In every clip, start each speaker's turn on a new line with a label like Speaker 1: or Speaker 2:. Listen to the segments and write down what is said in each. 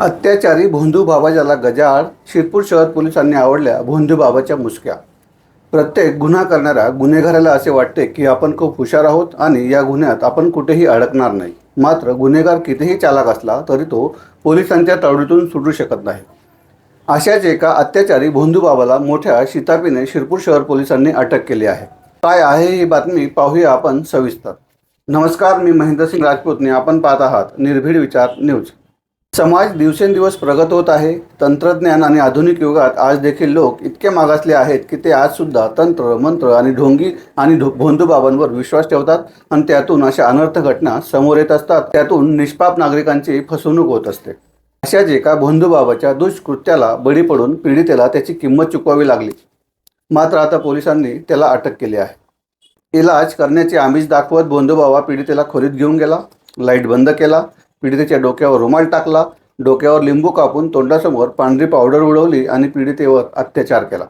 Speaker 1: अत्याचारी भोंदू बाबाजाला गजाआड. शिरपूर शहर पोलिसांनी आवडल्या भोंदू बाबाच्या मुसक्या. प्रत्येक गुन्हा करणाऱ्या गुन्हेगाराला असे वाटते की आपण खूप हुशार आहोत आणि या गुन्ह्यात आपण कुठेही अडकणार नाही. मात्र गुन्हेगार कितीही चालाक असला तरी तो पोलिसांच्या तावडीतून सुटू शकत नाही. अशाच एका अत्याचारी भोंदू बाबाला मोठ्या शिताफीने शिरपूर शहर पोलिसांनी अटक केली आहे. काय आहे ही बातमी पाहूया आपण सविस्तर. नमस्कार, मी महेंद्रसिंग राजपूतने. आपण पाहत आहात निर्भीड विचार न्यूज. समाज दिवसेंदिवस प्रगत होत आहे. तंत्रज्ञान आणि आधुनिक युगात आज देखील लोक इतके मागासले आहेत की ते आजसुद्धा तंत्र मंत्र आणि ढोंगी आणि भोंदू बाबांवर विश्वास ठेवतात आणि त्यातून अशा अनर्थ घटना समोर येत असतात. त्यातून निष्पाप नागरिकांची फसवणूक होत असते. अशाच एका भोंदू बाबाच्या दुष्कृत्याला बळी पडून पीडितेला त्याची किंमत चुकवावी लागली. मात्र आता पोलिसांनी त्याला अटक केली आहे. इलाज करण्याचे आमिष दाखवत भोंदू बाबा पीडितेला खोलीत घेऊन गेला. लाईट बंद केला. पीडितेच्या डोक्यावर रुमाल टाकला. डोक्यावर लिंबू कापून तोंडासमोर पांढरी पावडर उडवली आणि पीडितेवर अत्याचार केला.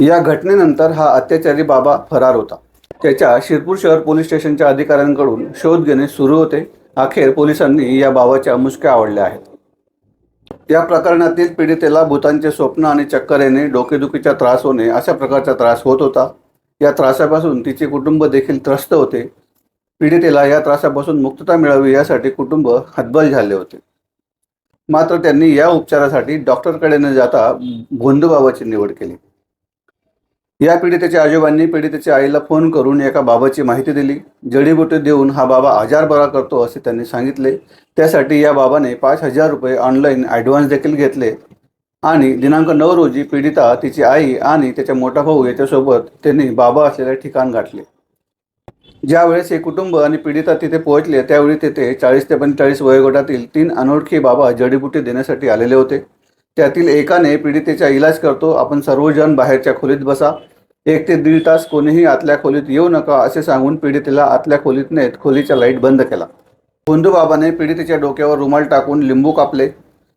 Speaker 1: या घटनेनंतर हा अत्याचारी बाबा फरार होता. त्याच्या शिरपूर शहर पोलीस स्टेशनच्या अधिकाऱ्यांकडून शोध घेणे सुरू होते. अखेर पोलिसांनी या बाबाच्या मुसक्या आवडल्या आहेत. या प्रकरणातील पीडितेला भूतांचे स्वप्न आणि चक्कर येणे, डोकेदुखीचा त्रास होणे अशा प्रकारचा त्रास होत होता. या त्रासापासून तिचे कुटुंब देखील त्रस्त होते. पीडितेला या त्रासापासून मुक्तता मिळावी यासाठी कुटुंब हतबल झाले होते. मात्र त्यांनी या उपचारासाठी डॉक्टरकडे न जाता भोंदू बाबाची निवड केली. या पीडितेच्या आजोबांनी पीडितेच्या आईला फोन करून एका बाबाची माहिती दिली. जडीबुटी देऊन हा बाबा आजार बरा करतो असे त्यांनी सांगितले. त्यासाठी या बाबाने 5,000 रुपये ऑनलाईन ॲडव्हान्स देखील घेतले आणि दिनांक 9 रोजी पीडिता, तिची आई आणि त्याचा मोठा भाऊ याच्यासोबत त्यांनी बाबा असलेले ठिकाण गाठले. ज्यावेळेस हे कुटुंब आणि पीडिता तिथे पोहोचले त्यावेळी तेथे 40 ते 45 वयोगटातील 3 अनोळखी बाबा जडीबुटी देण्यासाठी आलेले होते. त्यातील एकाने पीडितेचा इलाज करतो, आपण सर्वजण बाहेरच्या खोलीत बसा, 1 ते 1.5 तास कोणीही आतल्या खोलीत येऊ नका असे सांगून पीडितेला आतल्या खोलीत नेत खोलीचा लाईट बंद केला. भोंदू बाबाने पीडितेच्या डोक्यावर रुमाल टाकून लिंबू कापले,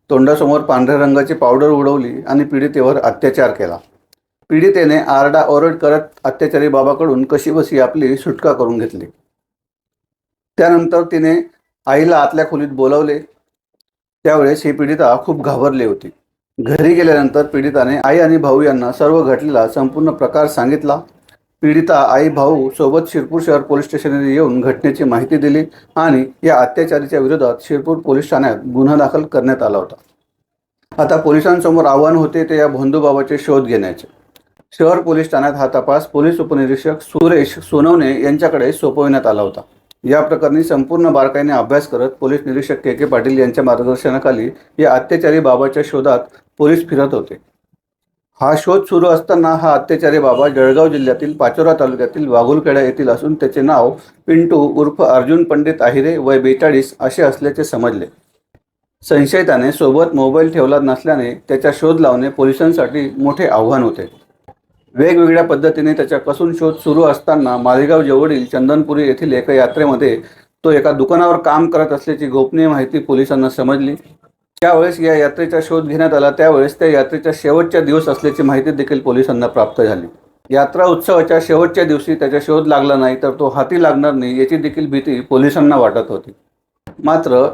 Speaker 1: तोंडासमोर पांढऱ्या रंगाची पावडर उडवली आणि पीडितेवर अत्याचार केला. पीडितेने आरडाओरड करत अत्याचारी बाबाकडून कशीबसी आपली सुटका करून घेतली. त्यानंतर तिने आईला आतल्या खोलीत बोलावले. त्यावेळेस ही पीडिता खूप घाबरली होती. घरी गेल्यानंतर पीडिताने आई आणि भाऊ यांना सर्व घडलेला संपूर्ण प्रकार सांगितला. पीडिता, आई, भाऊ सोबत शिरपूर शहर पोलीस स्टेशनमध्ये येऊन घटनेची माहिती दिली आणि या अत्याचारीच्या विरोधात शिरपूर पोलीस ठाण्यात गुन्हा दाखल करण्यात आला होता. आता पोलिसांसमोर आव्हान होते ते या भोंदू बाबाचे शोध घेण्याचे. शहर पोलीस ठाण्यात हा तपास पोलीस उपनिरीक्षक सुरेश सोनवणे यांच्याकडे सोपविण्यात आला होता. या प्रकरणी संपूर्ण बारकाईने अभ्यास करत पोलीस निरीक्षक के पाटील यांच्या मार्गदर्शनाखाली या अत्याचारी बाबाच्या शोधात पोलीस फिरत होते. हा शोध सुरू असताना हा अत्याचारी बाबा जळगाव जिल्ह्यातील पाचोरा तालुक्यातील वाघुलखेडा येथील असून त्याचे नाव पिंटू उर्फ अर्जुन पंडित आहिरे, वय 42 असे असल्याचे समजले. संशयिताने सोबत मोबाईल ठेवला नसल्याने त्याचा शोध लावणे पोलिसांसाठी मोठे आव्हान होते. वेगवेगळ्या पद्धतीने त्याचा कसून शोध सुरू असताना मालेगाव जवळील चंदनपुरी येथील एका यात्रेमध्ये तो एका दुकानावर काम करत असल्याची गोपनीय माहिती पोलिसांना समजली. त्यावेळेस या यात्रेचा शोध घेण्यात आला. त्यावेळेस त्या यात्रेचा शेवटचा दिवस असल्याची माहिती देखील पोलिसांना प्राप्त झाली. यात्रा उत्सवाच्या शेवटच्या दिवशी त्याचा शोध लागला नाही तर तो हाती लागणार नाही याची देखील भीती पोलिसांना वाटत होती. मात्र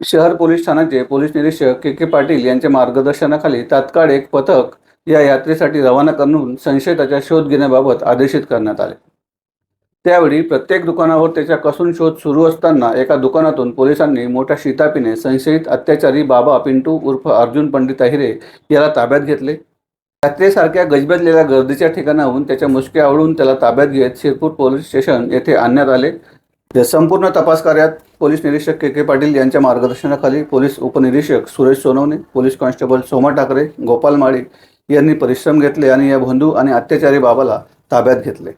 Speaker 1: शहर पोलीस ठाण्याचे पोलीस निरीक्षक के पाटील यांच्या मार्गदर्शनाखाली तात्काळ एक पथक या यात्रेसाठी रवाना करून संशयिताचा शोध घेण्याबाबत आदेशित करण्यात आले. त्यावेळी प्रत्येक दुकानावर त्याचा कसून शोध सुरू असताना एका दुकानातून पोलिसांनी मोठ्या शिताफीने संशयित अत्याचारी बाबा पिंटू उर्फ अर्जुन पंडित आहिरे याला ताब्यात घेतले. यात्रेसारख्या गजबजलेल्या गर्दीच्या ठिकाणाहून त्याच्या मुसक्या आवळून त्याला ताब्यात घेत शिरपूर पोलीस स्टेशन येथे आणण्यात आले. या संपूर्ण तपास कार्यात पोलीस निरीक्षक के पाटील यांच्या मार्गदर्शनाखाली पोलीस उपनिरीक्षक सुरेश सोनवणे, पोलीस कॉन्स्टेबल सोमा ठाकरे, गोपाल माळी यांनी परिश्रम घेतले आणि या भोंदू आणि अत्याचारी बाबाला ताब्यात घेतले.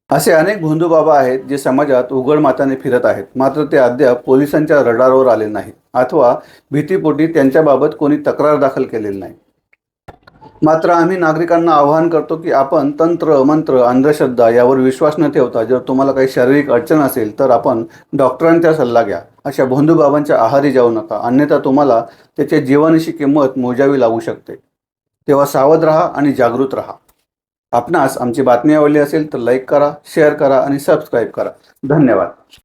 Speaker 1: असे अनेक भोंदू बाबा आहेत जे समाजात उघड माताने फिरत आहेत, मात्र ते अद्याप पोलिसांच्या रडारवर आले नाही अथवा भीतीपोटी त्यांच्याबाबत कोणी तक्रार दाखल केलेली नाही. मात्र आम्ही नागरिकांना आवाहन करतो की आपण तंत्र मंत्र अंधश्रद्धा यावर विश्वास न ठेवता जर तुम्हाला काही शारीरिक अडचण असेल तर आपण डॉक्टरांचा सल्ला घ्या. अशा भोंदू बाबांच्या आहारी जाऊ नका, अन्यथा तुम्हाला त्याच्या जीवानीची किंमत मोजावी लागू शकते. तेव्हा सावध राहा आणि जागृत राहा. आपणास आमची बातमी आवडली असेल तर लाईक करा, शेअर करा आणि सबस्क्राईब करा. धन्यवाद.